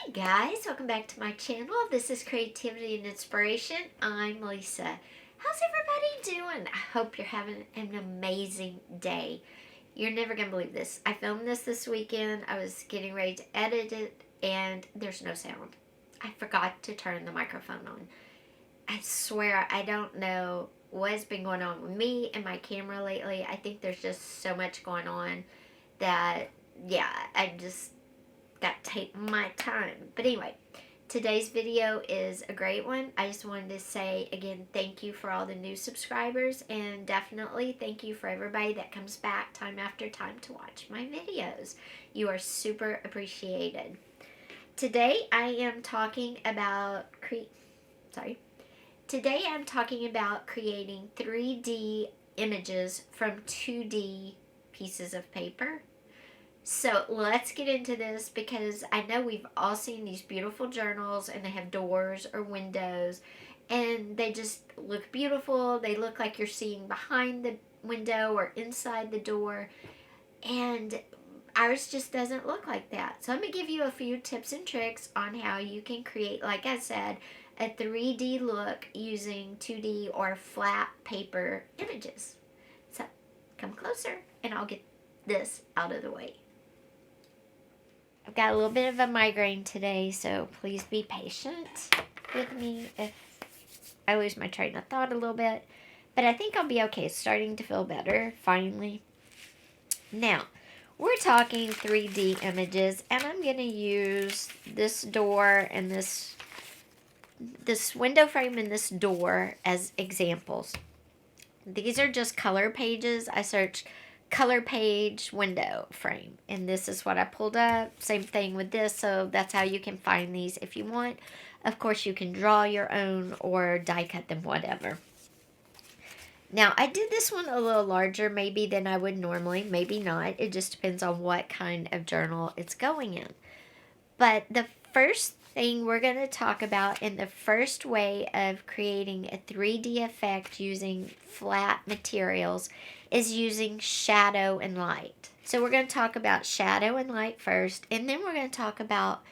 Hey guys, welcome back to my channel. This is Creativity and Inspiration. I'm Lisa. How's everybody doing? I hope you're having an amazing day. You're never going to believe this. I filmed this weekend. I was getting ready to edit it and there's no sound. I forgot to turn the microphone on. I swear I don't know what's been going on with me and my camera lately. I think there's just so much going on that, yeah, I just got to take my time. But anyway, today's video is a great one. I just wanted to say again, thank you for all the new subscribers, and definitely thank you for everybody that comes back time after time to watch my videos. You are super appreciated. Today I am talking about creating 3D images from 2D pieces of paper. So let's get into this, because I know we've all seen these beautiful journals and they have doors or windows and they just look beautiful. They look like you're seeing behind the window or inside the door, and ours just doesn't look like that. So I'm going to give you a few tips and tricks on how you can create, like I said, a 3D look using 2D or flat paper images. So come closer and I'll get this out of the way. I've got a little bit of a migraine today, so please be patient with me if I lose my train of thought a little bit. But I think I'll be okay. It's starting to feel better, finally. Now, we're talking 3D images, and I'm going to use this door and this window frame and this door as examples. These are just color pages. I searched color page window frame, and this is what I pulled up. Same thing with this, so that's how you can find these if you want. Of course, you can draw your own or die cut them, whatever. Now, I did this one a little larger maybe than I would normally, maybe not. It just depends on what kind of journal it's going in. But the first thing we're going to talk about, in the first way of creating a 3D effect using flat materials, is using shadow and light. So we're going to talk about shadow and light first, and then we're going to talk about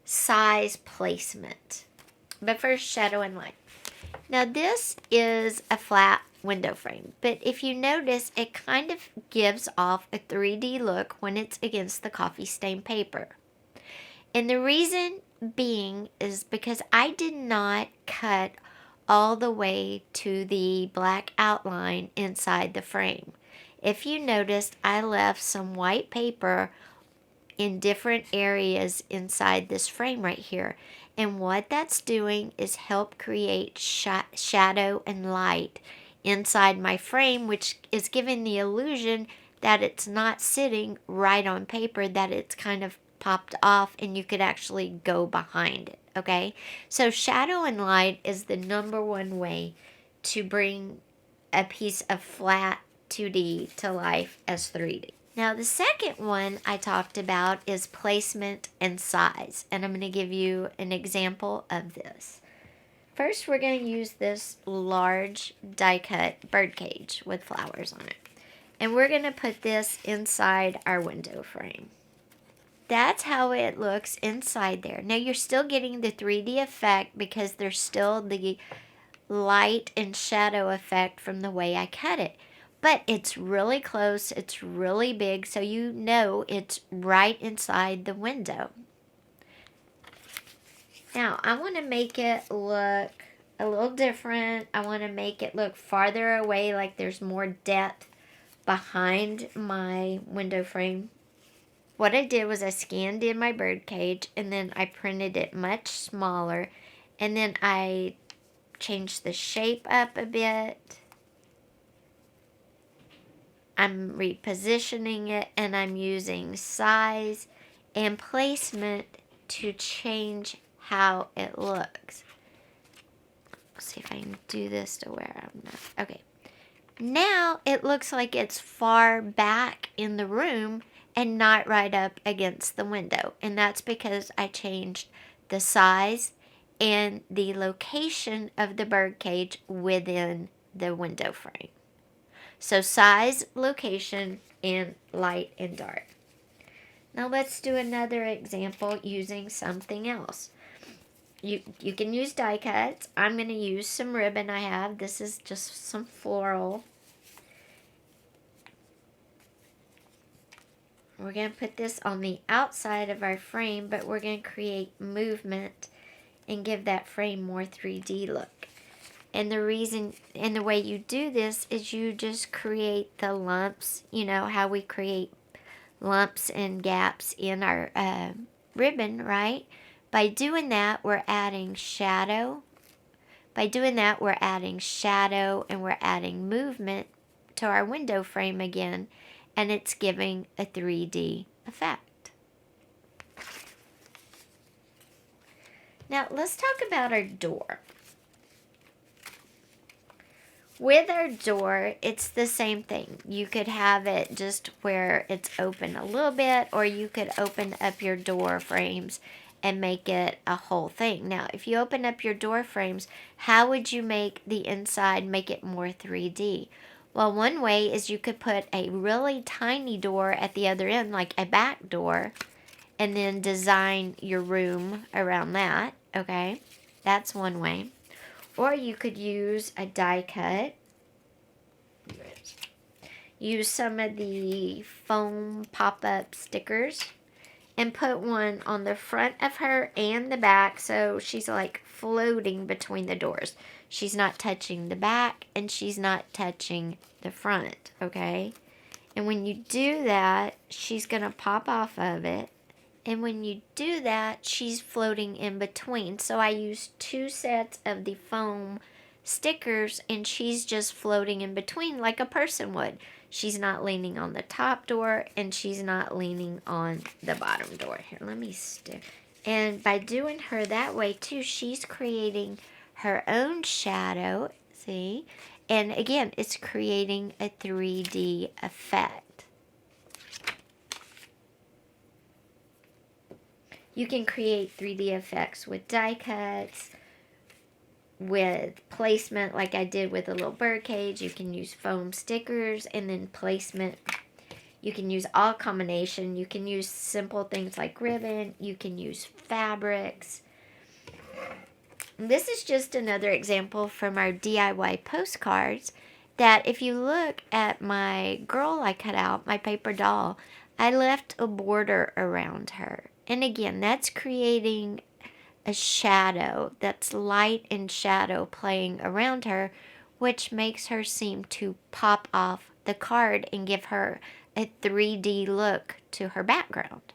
size placement. But first, shadow and light. Now this is a flat window frame, but if you notice, it kind of gives off a 3D look when it's against the coffee stained paper. And the reason being is because I did not cut all the way to the black outline inside the frame. If you noticed, I left some white paper in different areas inside this frame right here. And what that's doing is help create shadow and light inside my frame, which is giving the illusion that it's not sitting right on paper, that it's kind of popped off and you could actually go behind it, okay? So shadow and light is the #1 way to bring a piece of flat 2D to life as 3D. Now the second one I talked about is placement and size, and I'm going to give you an example of this. First, we're going to use this large die-cut birdcage with flowers on it, and we're going to put this inside our window frame. That's how it looks inside there. Now you're still getting the 3D effect because there's still the light and shadow effect from the way I cut it. But it's really close, it's really big, so you know it's right inside the window. Now I want to make it look a little different. I want to make it look farther away, like there's more depth behind my window frame. What I did was I scanned in my birdcage, and then I printed it much smaller, and then I changed the shape up a bit. I'm repositioning it, and I'm using size and placement to change how it looks. Let's see if I can do this to where I'm not. Okay. Now it looks like it's far back in the room and not right up against the window. And that's because I changed the size and the location of the birdcage within the window frame. So size, location, and light and dark. Now let's do another example using something else. You can use die cuts. I'm going to use some ribbon I have. This is just some floral. We're going to put this on the outside of our frame, but we're going to create movement and give that frame more 3D look. And the reason and the way you do this is you just create the lumps, you know, how we create lumps and gaps in our ribbon, right? By doing that, we're adding shadow. By doing that, we're adding shadow and we're adding movement to our window frame again, and it's giving a 3D effect. Now, let's talk about our door. With our door, it's the same thing. You could have it just where it's open a little bit, or you could open up your door frames and make it a whole thing. Now, if you open up your door frames, how would you make the inside, make it more 3D? Well, one way is you could put a really tiny door at the other end, like a back door, and then design your room around that, okay? That's one way. Or you could use a die cut. Use some of the foam pop-up stickers and put one on the front of her and the back, so she's like floating between the doors. She's not touching the back and she's not touching the front, okay? And when you do that, she's going to pop off of it. And when you do that, she's floating in between. So I used 2 sets of the foam stickers, and she's just floating in between like a person would. She's not leaning on the top door, and she's not leaning on the bottom door. Here, let me stick. And by doing her that way, too, she's creating her own shadow, see? And again, it's creating a 3D effect. You can create 3D effects with die cuts, with placement like I did with a little bird cage. You can use foam stickers and then placement. You can use all combination. You can use simple things like ribbon. You can use fabrics. This is just another example from our DIY postcards that if you look at my girl I cut out, my paper doll, I left a border around her. And again, that's creating a shadow. That's light and shadow playing around her, which makes her seem to pop off the card and give her a 3D look to her background.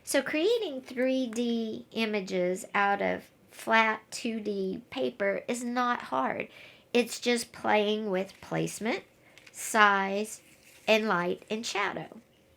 So creating 3D images out of flat 2D paper is not hard. It's just playing with placement, size, and light and shadow.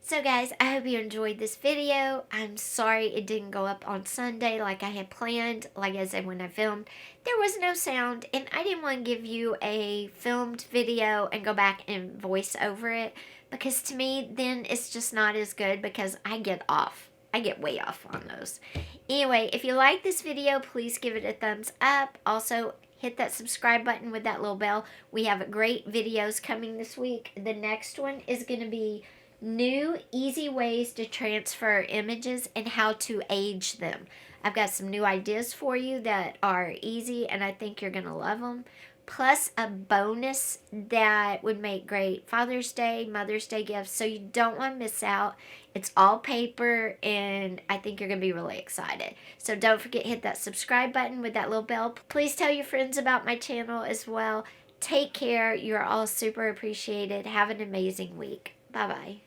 So guys, I hope you enjoyed this video. I'm sorry it didn't go up on Sunday like I had planned. Like I said, when I filmed, there was no sound, and I didn't want to give you a filmed video and go back and voice over it, because to me, then it's just not as good because I get off. I get way off on those. Anyway, if you like this video, please give it a thumbs up. Also, hit that subscribe button with that little bell. We have great videos coming this week. The next one is going to be new easy ways to transfer images and how to age them. I've got some new ideas for you that are easy, and I think you're going to love them. Plus a bonus that would make great Father's Day, Mother's Day gifts, so you don't want to miss out. It's all paper, and I think you're going to be really excited. So don't forget, hit that subscribe button with that little bell. Please tell your friends about my channel as well. Take care. You're all super appreciated. Have an amazing week. Bye-bye.